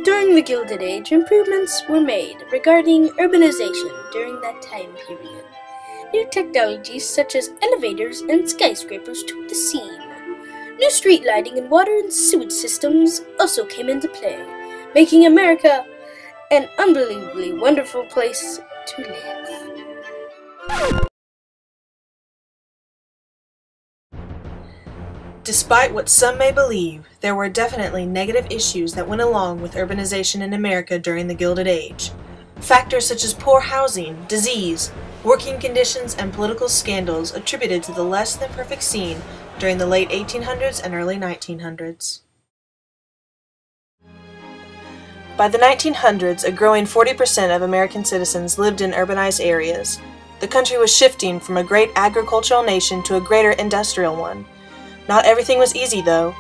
During the Gilded Age, improvements were made regarding urbanization during that time period. New technologies such as elevators and skyscrapers took the scene. New street lighting and water and sewage systems also came into play, making America an unbelievably wonderful place to live. Despite what some may believe, there were definitely negative issues that went along with urbanization in America during the Gilded Age. Factors such as poor housing, disease, working conditions, and political scandals attributed to the less than perfect scene during the late 1800s and early 1900s. By the 1900s, a growing 40% of American citizens lived in urbanized areas. The country was shifting from a great agricultural nation to a greater industrial one. Not everything was easy, though.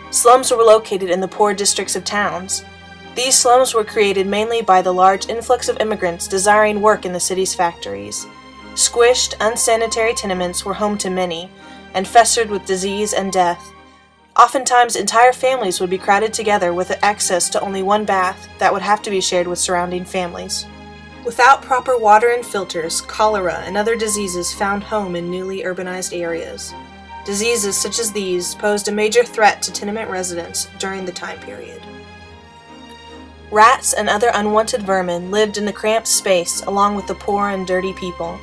Slums were located in the poor districts of towns. These slums were created mainly by the large influx of immigrants desiring work in the city's factories. Squished, unsanitary tenements were home to many, and festered with disease and death. Oftentimes, entire families would be crowded together with access to only one bath that would have to be shared with surrounding families. Without proper water and filters, cholera and other diseases found home in newly urbanized areas. Diseases such as these posed a major threat to tenement residents during the time period. Rats and other unwanted vermin lived in the cramped space along with the poor and dirty people.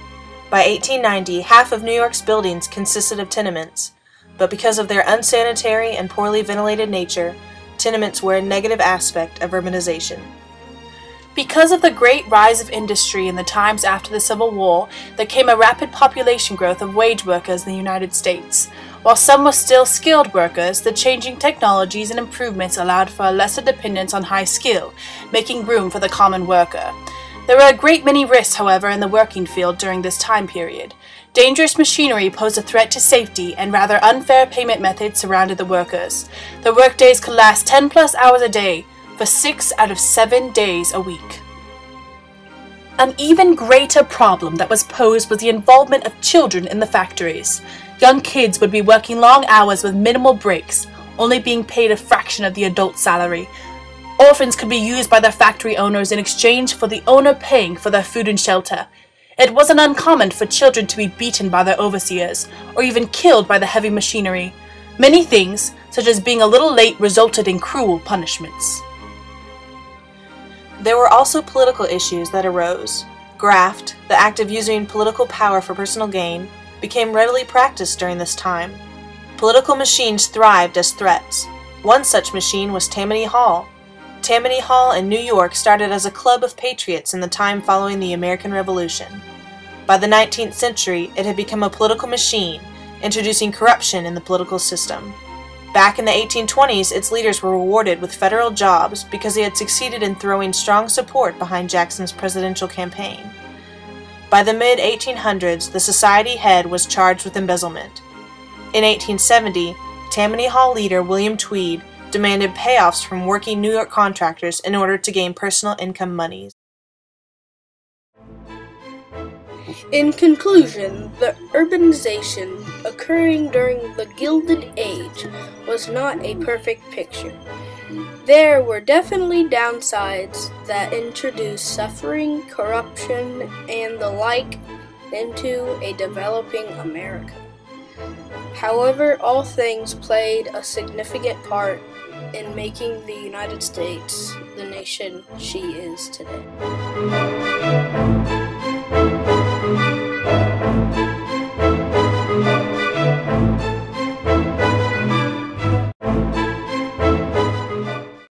By 1890, half of New York's buildings consisted of tenements, but because of their unsanitary and poorly ventilated nature, tenements were a negative aspect of urbanization. Because of the great rise of industry in the times after the Civil War, there came a rapid population growth of wage workers in the United States. While some were still skilled workers, the changing technologies and improvements allowed for a lesser dependence on high skill, making room for the common worker. There were a great many risks, however, in the working field during this time period. Dangerous machinery posed a threat to safety, and rather unfair payment methods surrounded the workers. The workdays could last 10+ hours a day, for 6 out of 7 days a week. An even greater problem that was posed was the involvement of children in the factories. Young kids would be working long hours with minimal breaks, only being paid a fraction of the adult salary. Orphans could be used by their factory owners in exchange for the owner paying for their food and shelter. It wasn't uncommon for children to be beaten by their overseers, or even killed by the heavy machinery. Many things, such as being a little late, resulted in cruel punishments. There were also political issues that arose. Graft, the act of using political power for personal gain, became readily practiced during this time. Political machines thrived as threats. One such machine was Tammany Hall. Tammany Hall in New York started as a club of patriots in the time following the American Revolution. By the 19th century, it had become a political machine, introducing corruption in the political system. Back in the 1820s, its leaders were rewarded with federal jobs because they had succeeded in throwing strong support behind Jackson's presidential campaign. By the mid-1800s, the society head was charged with embezzlement. In 1870, Tammany Hall leader William Tweed demanded payoffs from working New York contractors in order to gain personal income monies. In conclusion, the urbanization occurring during the Gilded Age was not a perfect picture. There were definitely downsides that introduced suffering, corruption, and the like into a developing America. However, all things played a significant part in making the United States the nation she is today.